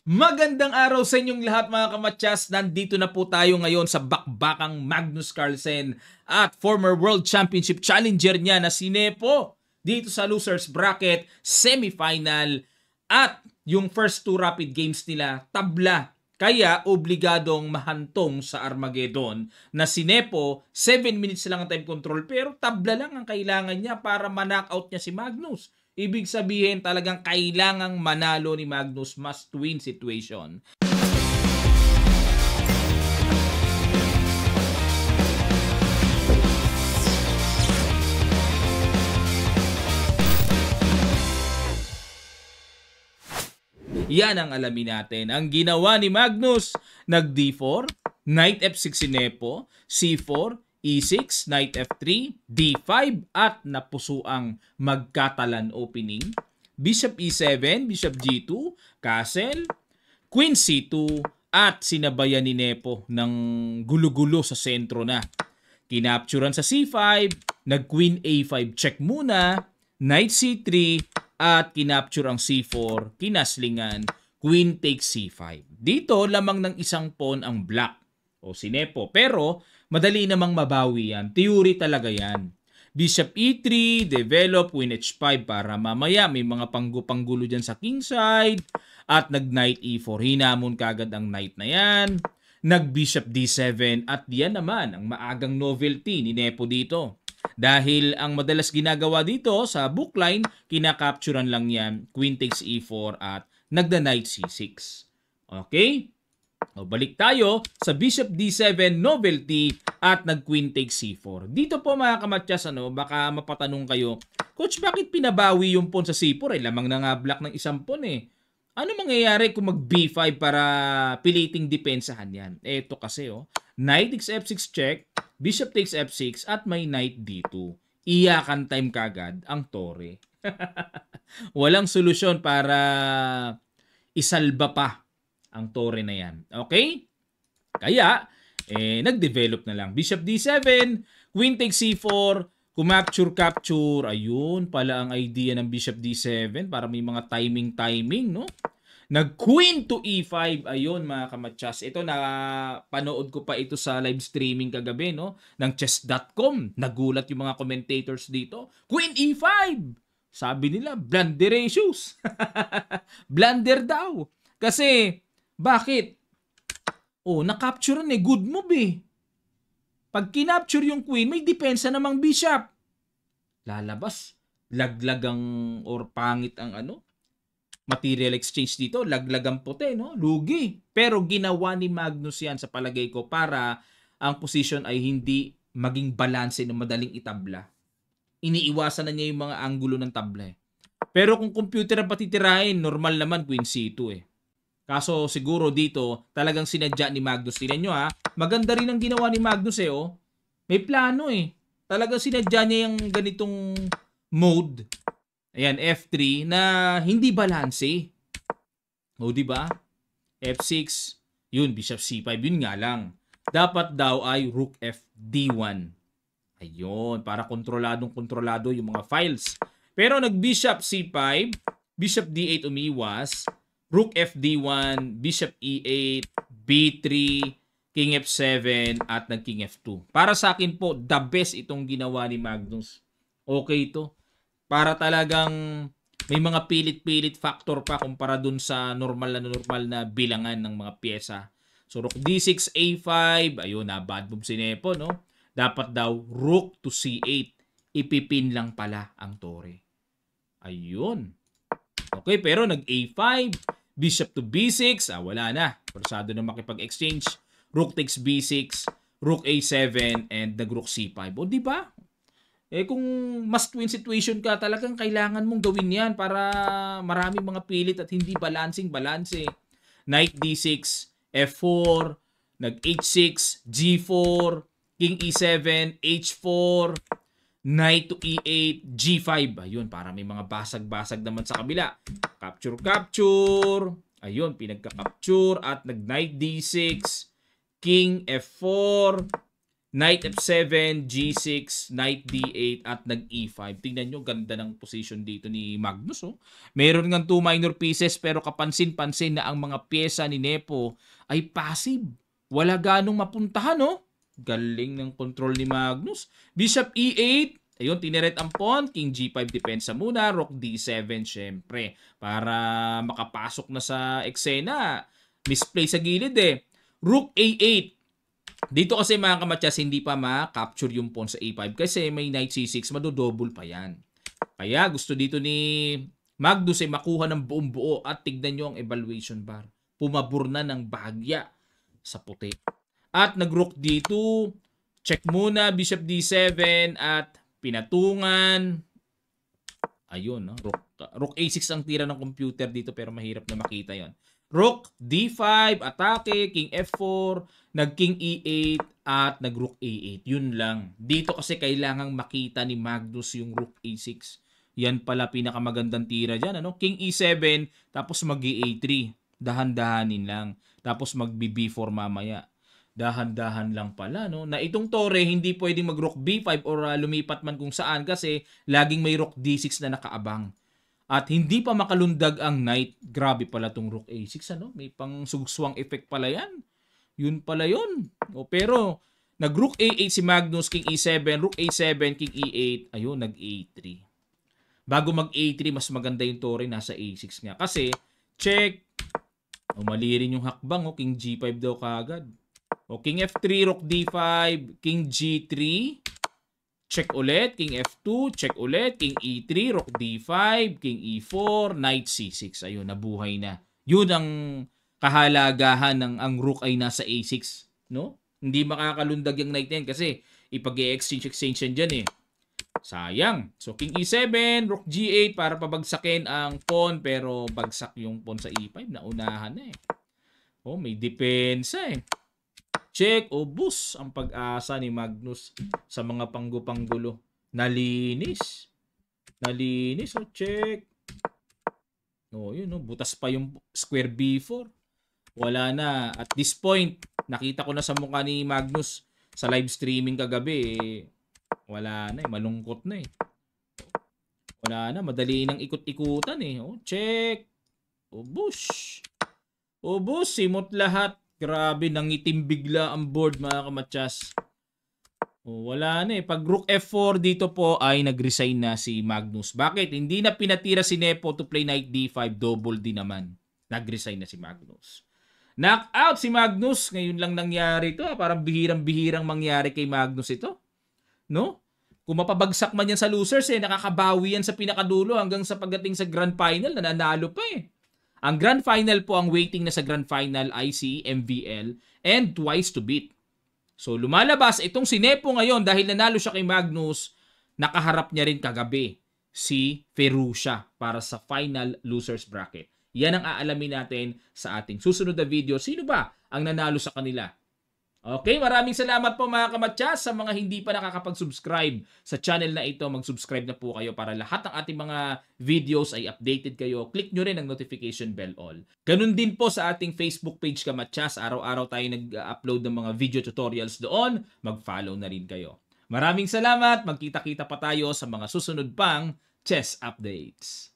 Magandang araw sa inyong lahat mga kamatyas. Nandito na po tayo ngayon sa bakbakang Magnus Carlsen at former World Championship challenger niya na si Nepo dito sa losers bracket semifinal at yung first two rapid games nila tabla. Kaya obligadong mahantong sa Armageddon na si Nepo 7 minutes lang ang time control pero tabla lang ang kailangan niya para ma-knockout niya si Magnus. Ibig sabihin talagang kailangang manalo ni Magnus, must-win situation. Yan ang alamin natin. Ang ginawa ni Magnus, nag D4, Knight F6 si Nepo, C4, E6, Knight F3, D5 at napusuang magkatalan opening. Bishop E7, Bishop G2, Castle, Queen C2 at sinabayan ni Nepo ng gulo-gulo sa sentro na. Kinapturan sa C5, nag-Queen A5 check muna, Knight C3 at kinapture ang C4, kinaslingan, Queen takes C5. Dito lamang ng isang pawn ang black o si Nepo. Pero madali namang mabawi yan. Theory talaga yan. Bishop E3, develop, Queen H5 para mamaya may mga panggulo dyan sa king side. At nag-Knight E4. Hinamon kagad ang knight na yan. Nag-Bishop D7 at yan naman ang maagang novelty ni Nepo dito. Dahil ang madalas ginagawa dito sa bookline, kinakapturan lang yan. Queen takes E4 at nagda-Knight C6. Okay? O, balik tayo sa Bishop D7 novelty at nag-Queen takes C4. Dito po mga kamatyas, baka mapatanong kayo, Coach, bakit pinabawi yung pawn sa C4? Lamang na nga black ng isang pawn eh. Ano mangyayari kung mag-B5 para piliting depensahan yan? Eto kasi Knight takes F6 check, Bishop takes F6 at may Knight D2. Iyakan time kagad ang tore. Walang solusyon para isalba pa ang tore na yan. Okay? Kaya, nag-develop na lang. Bishop D7, Queen takes C4, capture. Ayun pala ang idea ng Bishop D7 para may mga timing, no? Nag-Queen to E5. Ayun mga kamatyas. Ito na panood ko pa ito sa live streaming kagabi, no? Ng chess.com. Nagulat yung mga commentators dito. Queen E5! Sabi nila, blunderations. Blunder daw. Kasi, bakit? Na-capture good move eh. Pag kinapture yung queen, may depensa namang bishop. Lalabas. Laglagang or pangit ang material exchange dito. Laglagang puti, no? Lugi. Pero ginawa ni Magnus yan sa palagay ko para ang position ay hindi maging balanse ng madaling itabla. Iniiwasan na niya yung mga anggulo ng tabla eh. Pero kung computer ang patitirahin, normal naman Queen C2 eh. Kaso siguro dito, talagang sinadya ni Magnus. Tingnan nyo maganda rin ang ginawa ni Magnus May plano eh. Talagang sinadya niya yung ganitong mode. Ayan, F3 na hindi balanse. Diba? F6, yun, Bishop C5, yun nga lang. Dapat daw ay Rook FD1. Ayun, para kontrolado yung mga files. Pero nag-Bishop C5, Bishop D8 umiwas, Rook FD1, Bishop E8, B3, King F7, at nag-King F2. Para sa akin po, the best itong ginawa ni Magnus. Okay ito. Para talagang may mga pilit-pilit factor pa kumpara dun sa normal na bilangan ng mga pyesa. So, Rook D6, A5, ayun bad move si Nepo, no? Dapat daw Rook to C8. Ipipin lang pala ang tore. Ayun. Okay, pero nag-A5, Bishop to B6, wala na. Forsado na makipag-exchange. Rook takes B6, Rook A7, and nag-Rook C5. Diba? Kung must-win situation ka, talagang kailangan mong gawin yan para maraming mga pilit at hindi balanse. Knight D6, F4, nag-H6, G4, King E7, H4, Knight to E8, G5. Ayun, para may mga basag-basag naman sa kabila. Capture. Ayun, pinagka-capture at nag-Knight D6, King F4, Knight F7, G6, Knight D8 at nag-E5. Tingnan nyo, ganda ng position dito ni Magnus. Oh. Meron ng 2 minor pieces pero kapansin-pansin na ang mga pyesa ni Nepo ay passive. Wala ganong mapuntahan. Oh. Galing ng control ni Magnus. Bishop E8. Ayun, tineret ang pawn. King G5 depensa muna. Rook D7 syempre. Para makapasok na sa eksena. Misplay sa gilid eh. Rook A8. Dito kasi mga kamatyas, hindi pa ma-capture yung pawn sa A5 kasi may knight C6, madodouble pa yan. Kaya gusto dito ni Magnus ay makuha ng buong buo at tignan nyo ang evaluation bar. Pumabor na ng bahagya sa puti. At nag-rook D2, check muna, bishop D7 at pinatungan. Ayun, no? Rook A6 ang tira ng computer dito pero mahirap na makita yon. Rook D5, atake, King F4, nag-King E8, at nag-Rook A8. Yun lang. Dito kasi kailangang makita ni Magnus yung Rook A6. Yan pala pinakamagandang tira dyan. Ano? King E7, tapos mag-E3. Dahan-dahanin lang. Tapos mag-B4 mamaya. Dahan-dahan lang pala. No? Na itong tore, hindi pwedeng mag-Rook B5 or lumipat man kung saan kasi laging may Rook D6 na nakaabang. At hindi pa makalundag ang knight. Grabe pala tong Rook A6, ano? May pang sugswang effect pala yan. Yun pala yun. O, pero, nag-Rook A8 si Magnus, King E7, Rook A7, King E8. Ayun, nag-A3. Bago mag-A3, mas maganda yung tore, nasa A6 nga. Kasi, check. O, mali rin yung hakbang, o, King G5 daw kagad. O, King F3, Rook D5, King G3. Check ulit, King F2, check ulit, King E3, Rook D5, King E4, Knight C6. Ayun, nabuhay na. Yun ang kahalagahan ng ang Rook ay nasa A6. No? Hindi makakalundag yung Knight yan kasi ipag-exchange yan dyan eh. Sayang. So, King E7, Rook G8 para pabagsakin ang pawn pero bagsak yung pawn sa E5. Naunahan na eh. Oh, may depensa eh. Check, ubos ang pag-asa ni Magnus sa mga panggo-panggulo. Nalinis. Nalinis, oh, check. Oh, yun, oh, butas pa yung square B4. Wala na. At this point, nakita ko na sa mukha ni Magnus sa live streaming kagabi, eh, wala na eh, malungkot na eh. Wala na, madali nang ikot-ikutan eh. Oh, check. Ubos. Ubos, simot lahat. Grabe, nangitim bigla ang board mga kamatyas. Oh, wala na eh. Pag Rook F4 dito po ay nag-resign na si Magnus. Bakit? Hindi na pinatira si Nepo to play Knight D5. Double din naman. Nag-resign na si Magnus. Knockout si Magnus. Ngayon lang nangyari ito. Parang bihirang-bihirang mangyari kay Magnus ito. No? Kung mapabagsak man yan sa losers eh, nakakabawi yan sa pinakadulo hanggang sa pagdating sa grand final, nananalo pa eh. Ang grand final po, ang waiting na sa grand final, IC, MVL, and twice to beat. So, lumalabas itong si Nepo ngayon dahil nanalo siya kay Magnus, nakaharap niya rin kagabi si Ferrucia para sa final losers bracket. Yan ang aalamin natin sa ating susunod na video. Sino ba ang nanalo sa kanila? Okay, maraming salamat po mga kamatyas. Sa mga hindi pa nakakapag-subscribe sa channel na ito, mag-subscribe na po kayo para lahat ng ating mga videos ay updated kayo. Click nyo rin ang notification bell all. Ganun din po sa ating Facebook page kamatyas. Araw-araw tayo nag-upload ng mga video tutorials doon. Mag-follow na rin kayo. Maraming salamat. Magkita-kita pa tayo sa mga susunod pang chess updates.